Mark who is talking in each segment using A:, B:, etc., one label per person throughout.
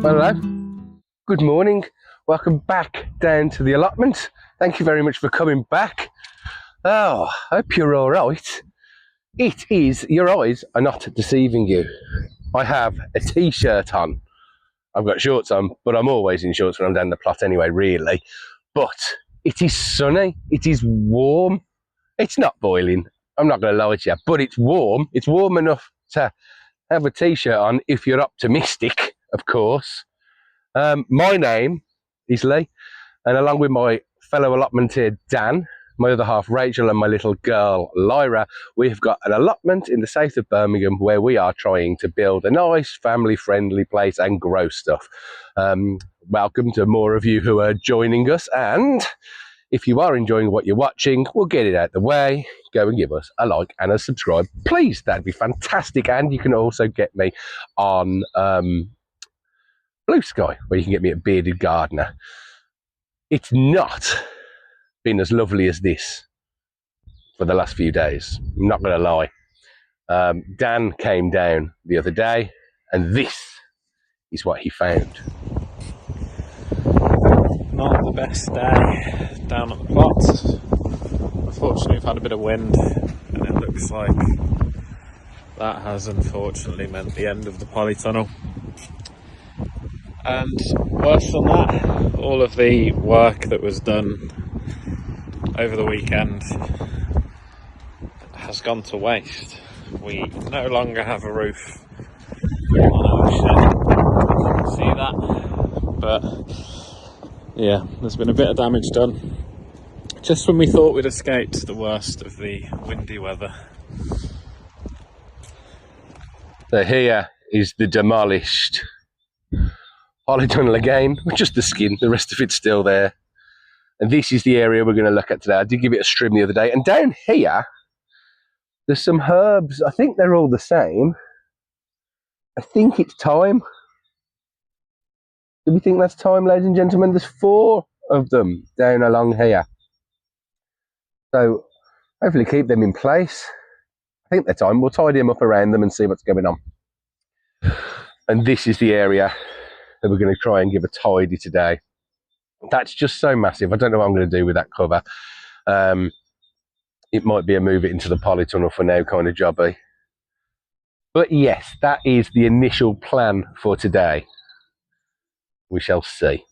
A: Hello, good morning, welcome back down to the allotment. Thank you very much for coming back. Oh, I hope you're all right. It is, your eyes are not deceiving you. I have a t-shirt on. I've got shorts on, but I'm always in shorts when I'm down the plot anyway, really. But it is sunny, it is warm. It's not boiling, I'm not going to lie to you, but it's warm. It's warm enough to have a t-shirt on if you're optimistic, of course. My name is Lee, and along with my fellow allotmenteer Dan, my other half Rachel, and my little girl Lyra, we've got an allotment in the south of Birmingham where we are trying to build a nice family-friendly place and grow stuff. Welcome to more of you who are joining us, and if you are enjoying what you're watching, we'll get it out the way. Go and give us a like and a subscribe, please. That'd be fantastic. And you can also get me on Blue Sky, where you can get me at Bearded Gardener. It's not been as lovely as this for the last few days, I'm not going to lie. Dan came down the other day, and this is what he found.
B: Not the best day down at the plot. Unfortunately, we've had a bit of wind, and it looks like that has unfortunately meant the end of the polytunnel. And worse than that, all of the work that was done over the weekend has gone to waste. We no longer have a roof on our shed. You can see that, but yeah, there's been a bit of damage done just when we thought we'd escaped the worst of the windy weather.
A: So here is the demolished polytunnel again, with just the skin, the rest of it's still there. And this is the area we're going to look at today. I did give it a trim the other day, and down here there's some herbs. I think they're all the same. I think it's thyme. Do we think that's thyme, ladies and gentlemen? There's 4 of them down along here, so hopefully keep them in place. I think they're thyme. We'll tidy them up around them and see what's going on. And this is the area that we're going to try and give a tidy today. That's just so massive. I don't know what I'm going to do with that cover. It might be a move it into the polytunnel for now kind of jobby. But yes, that is the initial plan for today. We shall see.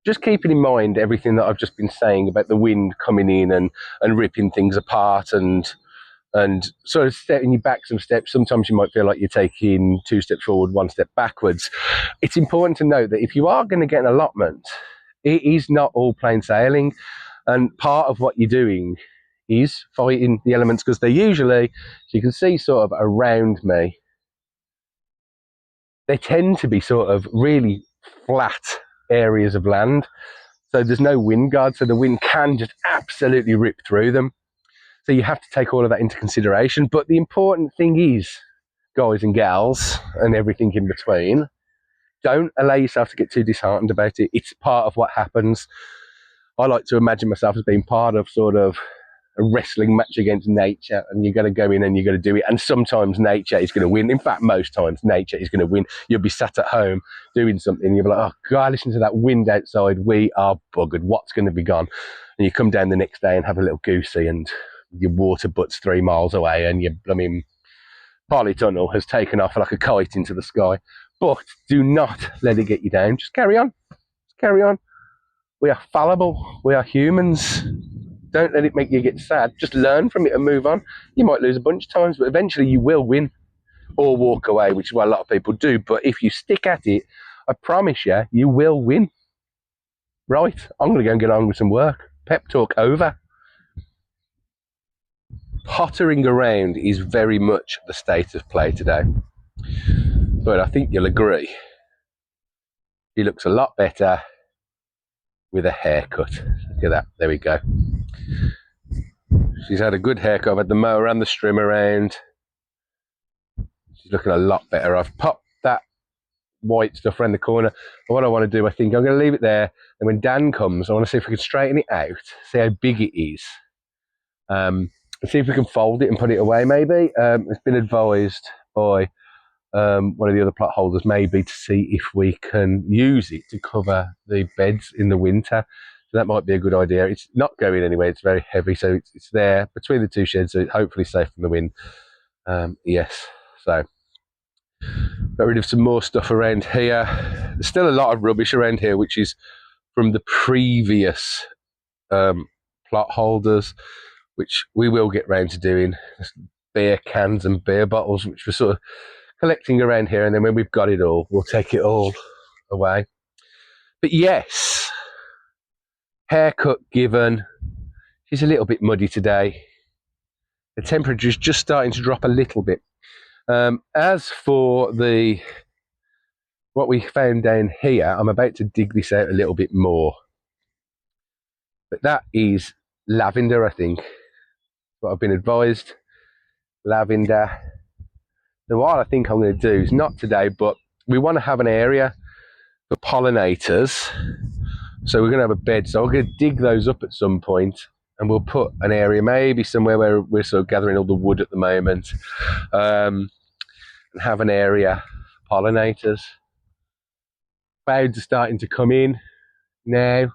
A: Just keeping in mind everything that I've just been saying about the wind coming in and ripping things apart and sort of setting you back some steps. Sometimes you might feel like you're taking 2 steps forward, 1 step backwards. It's important to note that if you are going to get an allotment, it is not all plain sailing. And part of what you're doing is fighting the elements, because they're usually, as you can see sort of around me, they tend to be sort of really flat areas of land. So there's no wind guard, so the wind can just absolutely rip through them. So you have to take all of that into consideration. But the important thing is, guys and gals, and everything in between, don't allow yourself to get too disheartened about it. It's part of what happens. I like to imagine myself as being part of sort of a wrestling match against nature, and you're going to go in and you're going to do it. And sometimes nature is going to win. In fact, most times nature is going to win. You'll be sat at home doing something. You'll be like, oh God, listen to that wind outside. We are buggered. What's going to be gone? And you come down the next day and have a little goosey, and your water butt's 3 miles away, and your polytunnel has taken off like a kite into the sky. But do not let it get you down. Just carry on. Just carry on. We are fallible. We are humans. Don't let it make you get sad. Just learn from it and move on. You might lose a bunch of times, but eventually you will win or walk away, which is what a lot of people do. But if you stick at it, I promise you, you will win. Right, I'm going to go and get on with some work. Pep talk over. Pottering around is very much the state of play today. But I think you'll agree, he looks a lot better with a haircut. Look at that, there we go. She's had a good haircut. I've had the mower and the strim around. She's looking a lot better. I've popped that white stuff around the corner. And what I want to do, I think I'm going to leave it there. And when Dan comes, I want to see if we can straighten it out, see how big it is. See if we can fold it and put it away maybe. It's been advised by one of the other plot holders, maybe to see if we can use it to cover the beds in the winter. So that might be a good idea. It's not going anywhere. It's very heavy, so it's there between the two sheds, so it's hopefully safe from the wind. Yes, so got rid of some more stuff around here. There's still a lot of rubbish around here, which is from the previous plot holders, which we will get round to doing. Beer cans and beer bottles, which we're sort of collecting around here, and then when we've got it all, we'll take it all away. But yes, haircut given. She's a little bit muddy today. The temperature's just starting to drop a little bit. As for what we found down here, I'm about to dig this out a little bit more. But that is lavender, I think. What I've been advised. Lavender. Now what I think I'm going to do is not today, but we want to have an area for pollinators. So we're going to have a bed. So I'm going to dig those up at some point, and we'll put an area maybe somewhere where we're sort of gathering all the wood at the moment, and have an area for pollinators. Clouds are starting to come in now.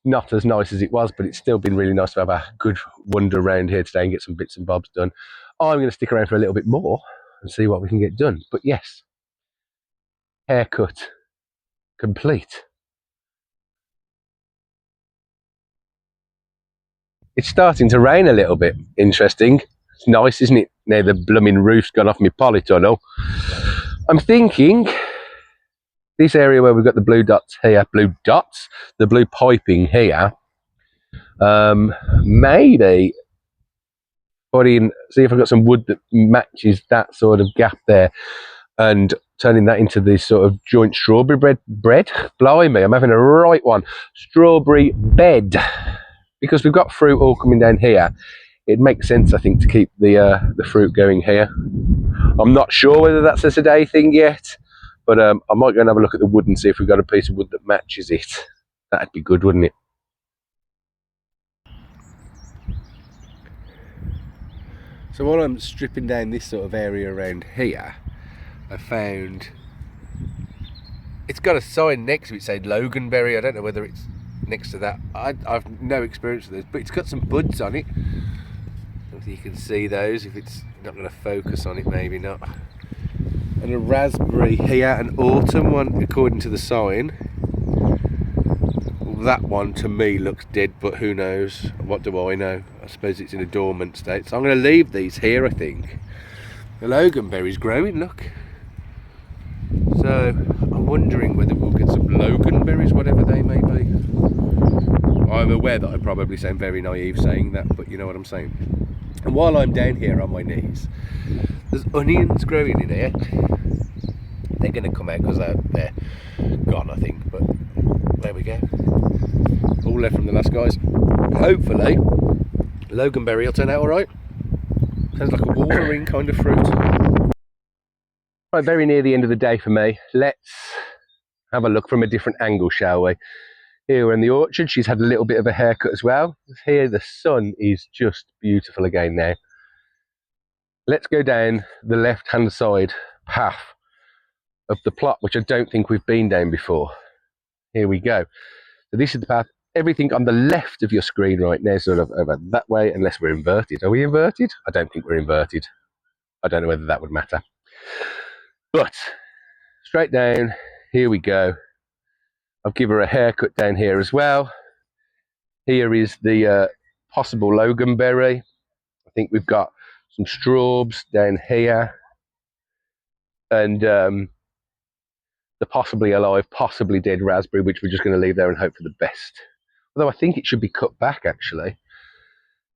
A: Not as nice as it was, but it's still been really nice to have a good wander around here today and get some bits and bobs done. I'm going to stick around for a little bit more and see what we can get done. But yes, haircut complete. It's starting to rain a little bit. Interesting. It's nice, isn't it? Now the blooming roof's gone off my polytunnel. I'm thinking this area where we've got the blue dots here, the blue piping here, maybe put in, see if I've got some wood that matches that sort of gap there, and turning that into this sort of joint strawberry bread. Blimey, I'm having a right one. Strawberry bed. Because we've got fruit all coming down here, it makes sense, I think, to keep the fruit going here. I'm not sure whether that's a today thing yet, but I might go and have a look at the wood and see if we've got a piece of wood that matches it. That'd be good, wouldn't it? So while I'm stripping down this sort of area around here, I found it's got a sign next to it saying Loganberry. I don't know whether it's next to that. I've no experience with this, but it's got some buds on it. I don't know if you can see those. If it's not going to focus on it, maybe not. And a raspberry here, an autumn one according to the sign. Well, that one to me looks dead, but who knows? What do I know? I suppose it's in a dormant state. So I'm going to leave these here, I think. The loganberry's growing, look. So I'm wondering whether we'll get some loganberries, whatever they may be. I'm aware that I probably sound very naive saying that, but you know what I'm saying. And while I'm down here on my knees, there's onions growing in here. They're going to come out because they're gone, I think, but there we go. All left from the last guys. Hopefully, loganberry will turn out alright. Sounds like a watering kind of fruit. Right, very near the end of the day for me. Let's have a look from a different angle, shall we? Here we're in the orchard. She's had a little bit of a haircut as well. Here the sun is just beautiful again now. Let's go down the left-hand side path of the plot, which I don't think we've been down before. Here we go. So this is the path. Everything on the left of your screen right now is sort of over that way, unless we're inverted. Are we inverted? I don't think we're inverted. I don't know whether that would matter. But straight down, here we go. I'll give her a haircut down here as well. Here is the possible loganberry. I think we've got some straws down here. And the possibly alive, possibly dead raspberry, which we're just going to leave there and hope for the best. Although I think it should be cut back, actually.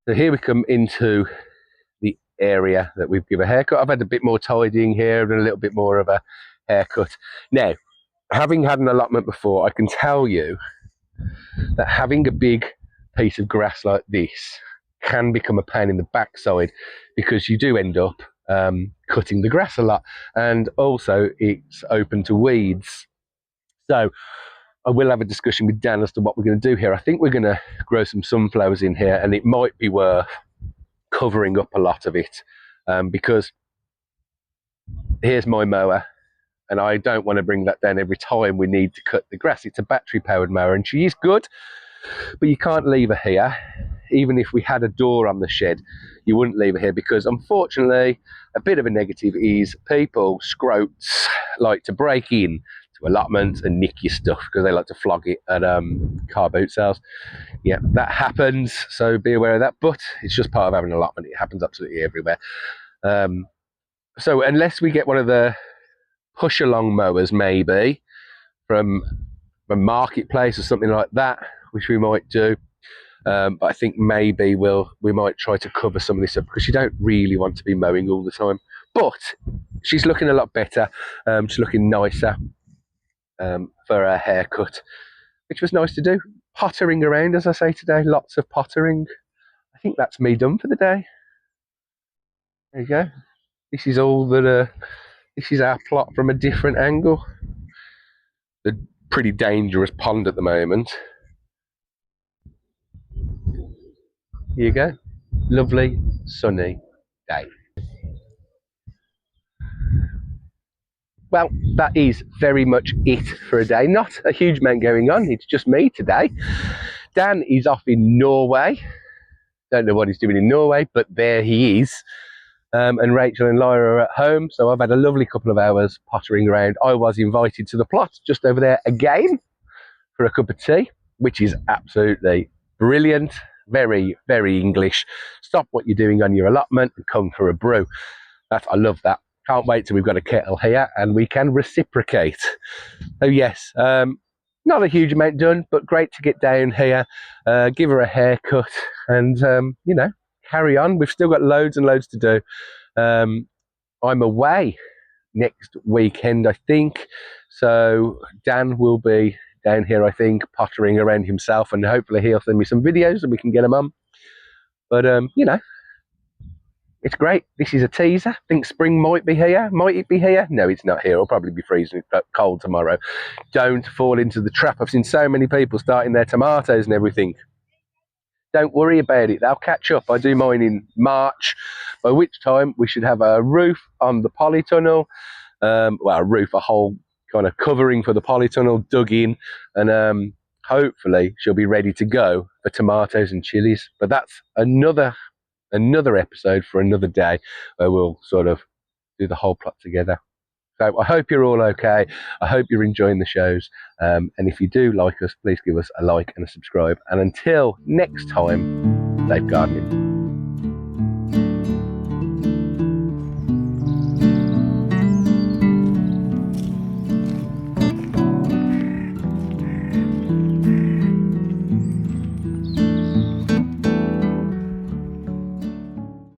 A: So here we come into the area that we've given a haircut. I've had a bit more tidying here and a little bit more of a haircut. Now, having had an allotment before, I can tell you that having a big piece of grass like this can become a pain in the backside, because you do end up cutting the grass a lot, and also it's open to weeds. So I will have a discussion with Dan as to what we're going to do here. I think we're going to grow some sunflowers in here, and it might be worth covering up a lot of it, because here's my mower, and I don't want to bring that down every time we need to cut the grass. It's a battery powered mower, and she is good, but you can't leave her here. Even if we had a door on the shed, you wouldn't leave her here, because unfortunately, a bit of a negative is people, scroats, like to break in to allotments and nick your stuff because they like to flog it at car boot sales. Yeah, that happens, so be aware of that, but it's just part of having an allotment. It happens absolutely everywhere. So unless we get one of the push along mowers, maybe from a marketplace or something like that, which we might do, but I think maybe we might try to cover some of this up, because you don't really want to be mowing all the time. But she's looking a lot better. She's looking nicer for her haircut, which was nice to do. Pottering around, as I say today, lots of pottering. I think that's me done for the day. There you go. This is all that. This is our plot from a different angle. The pretty dangerous pond at the moment. Here you go. Lovely sunny day. Well, that is very much it for a day. Not a huge amount going on. It's just me today. Dan is off in Norway. Don't know what he's doing in Norway, but there he is. And Rachel and Lyra are at home. So I've had a lovely couple of hours pottering around. I was invited to the plot just over there again for a cup of tea, which is absolutely brilliant. Very, very English. Stop what you're doing on your allotment and come for a brew. I love that. Can't wait till we've got a kettle here and we can reciprocate. So yes, not a huge amount done, but great to get down here, give her a haircut, and carry on. We've still got loads and loads to do. I'm away next weekend, I think, so Dan will be down here, I think, pottering around himself, and hopefully he'll send me some videos and we can get them on. But it's great. This is a teaser. I think spring might be here. Might it be here? No, it's not here. It'll probably be freezing cold tomorrow. Don't fall into the trap. I've seen so many people starting their tomatoes and everything. Don't worry about it. They'll catch up. I do mine in March, by which time we should have a roof on the polytunnel. A whole kind of covering for the polytunnel dug in, and hopefully she'll be ready to go for tomatoes and chilies. But that's another episode for another day, where we'll sort of do the whole plot together. So I hope you're all okay. I hope you're enjoying the shows. And if you do like us, please give us a like and a subscribe. And until next time, safe gardening.